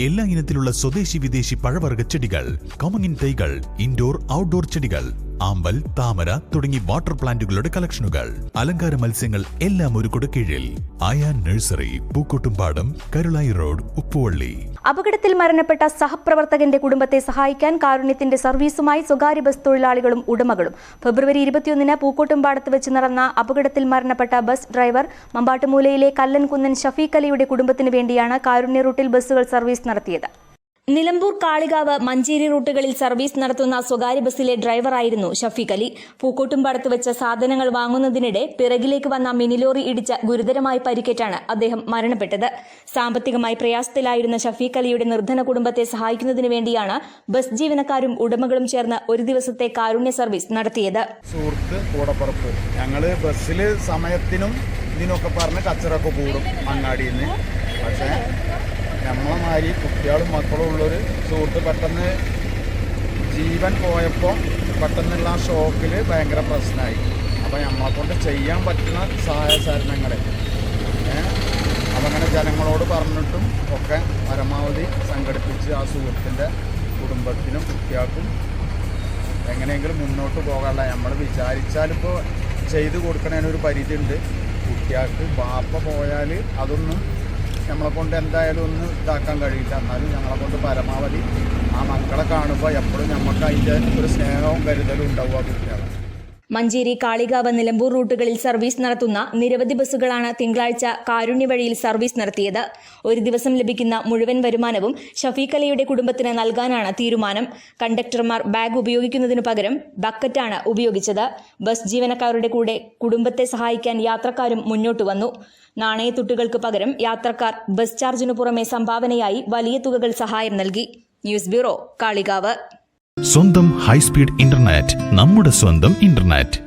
എല്ലാ ഇനത്തിലുള്ള സ്വദേശി വിദേശി പഴവർഗ്ഗ ചെടികൾ, കൊമങ്ങിൻ തൈകൾ, ഇൻഡോർ ഔട്ട്ഡോർ ചെടികൾ, ആമ്പൽ, താമര തുടങ്ങി വാട്ടർ പ്ലാന്റുകളുടെ കളക്ഷനുകൾ, അലങ്കാര മത്സ്യങ്ങൾ എല്ലാം ഒരു കുടക്കീഴിൽ. ആയാൻ നഴ്സറി, പൂക്കോട്ടുംപാടം, കരുളായി റോഡ്, ഉപ്പുവള്ളി. അപകടത്തിൽ മരണപ്പെട്ട സഹപ്രവർത്തകന്റെ കുടുംബത്തെ സഹായിക്കാൻ കാരുണ്യത്തിന്റെ സർവീസുമായി സ്വകാര്യ ബസ് തൊഴിലാളികളും ഉടമകളും. ഫെബ്രുവരി 21-ന് പൂക്കോട്ടുംപാടത്ത് വെച്ച് നടന്ന അപകടത്തിൽ മരണപ്പെട്ട ബസ് ഡ്രൈവർ മമ്പാട്ടുമൂലയിലെ കല്ലൻകുന്നൻ ഷഫീഖ് അലിയുടെ കുടുംബത്തിന് വേണ്ടിയാണ് കാരുണ്യ റൂട്ടിൽ ബസ്സുകൾ സർവീസ് നടത്തിയത്. നിലമ്പൂർ, കാളികാവ്, മഞ്ചേരി റൂട്ടുകളിൽ സർവീസ് നടത്തുന്ന സ്വകാര്യ ബസ്സിലെ ഡ്രൈവറായിരുന്നു ഷഫീഖ് അലി. പൂക്കോട്ടുംപാടത്ത് വെച്ച് സാധനങ്ങൾ വാങ്ങുന്നതിനിടെ പിറകിലേക്ക് വന്ന മിനിലോറി ഇടിച്ച ഗുരുതരമായി പരിക്കേറ്റാണ് അദ്ദേഹം മരണപ്പെട്ടത്. സാമ്പത്തികമായി പ്രയാസത്തിലായിരുന്ന ഷഫീഖ് അലിയുടെ നിർധന കുടുംബത്തെ സഹായിക്കുന്നതിന് വേണ്ടിയാണ് ബസ് ജീവനക്കാരും ഉടമകളും ചേർന്ന് ഒരു ദിവസത്തെ കാരുണ്യ സർവീസ് നടത്തിയത്. സുഹൃത്ത് കൂടപ്പുറപ്പ് ഞങ്ങള് ബസ്സിൽ സമയത്തിനും ഇതിനൊക്കെ പറഞ്ഞ് കച്ചറൊക്കെ കൂടും അങ്ങാടിയിൽ നിന്ന്. പക്ഷേ നമ്മളെ മാതിരി കുട്ടികളും മക്കളും ഉള്ളൊരു സുഹൃത്ത് പെട്ടെന്ന് ജീവൻ പോയപ്പോൾ പെട്ടെന്നുള്ള ആ ഷോക്കിൽ ഭയങ്കര പ്രശ്നമായി. അപ്പോൾ നമ്മളെ കൊണ്ട് ചെയ്യാൻ പറ്റുന്ന സഹായ സഹകരണങ്ങൾ അതങ്ങനെ ജനങ്ങളോട് പറഞ്ഞിട്ടും ഒക്കെ പരമാവധി സംഘടിപ്പിച്ച് ആ സുഹൃത്തിൻ്റെ കുടുംബത്തിനും കുട്ടികൾക്കും എങ്ങനെയെങ്കിലും മുന്നോട്ട് പോകാനുള്ള നമ്മൾ വിചാരിച്ചാലിപ്പോൾ ചെയ്തു കൊടുക്കണതിനൊരു പരിധി ഉണ്ട്. കുട്ടികൾക്ക് ബാപ്പ പോയാൽ അതൊന്നും നമ്മളെ കൊണ്ട് എന്തായാലും ഒന്ന് ഇതാക്കാൻ കഴിയില്ല. എന്നാലും ഞങ്ങളെ കൊണ്ട് പരമാവധി ആ മക്കളെ കാണുമ്പോൾ എപ്പോഴും നമുക്ക് അതിൻ്റെ ഒരു സ്നേഹവും കരുതലും ഉണ്ടാവുക കുട്ടികളെ. മഞ്ചേരി, കാളികാവ്, നിലമ്പൂർ റൂട്ടുകളിൽ സർവീസ് നടത്തുന്ന നിരവധി ബസ്സുകളാണ് തിങ്കളാഴ്ച കാരുണ്യ വഴിയിൽ സർവീസ് നടത്തിയത്. ഒരു ദിവസം ലഭിക്കുന്ന മുഴുവൻ വരുമാനവും ഷഫീഖ് അലിയുടെ കുടുംബത്തിന് നൽകാനാണ് തീരുമാനം. കണ്ടക്ടർമാർ ബാഗ് ഉപയോഗിക്കുന്നതിനു പകരം ബക്കറ്റാണ് ഉപയോഗിച്ചത്. ബസ് ജീവനക്കാരുടെ കൂടെ കുടുംബത്തെ സഹായിക്കാൻ യാത്രക്കാരും മുന്നോട്ട് വന്നു. നാണയത്തുട്ടുകൾക്ക് പകരം യാത്രക്കാർ ബസ് ചാർജിനു പുറമെ സംഭാവനയായി വലിയ തുകകൾ സഹായം നൽകി. News bureau, Kalikavu. സ്വന്തം ഹൈസ്പീഡ് ഇന്റർനെറ്റ്, നമ്മുടെ സ്വന്തം ഇന്റർനെറ്റ്.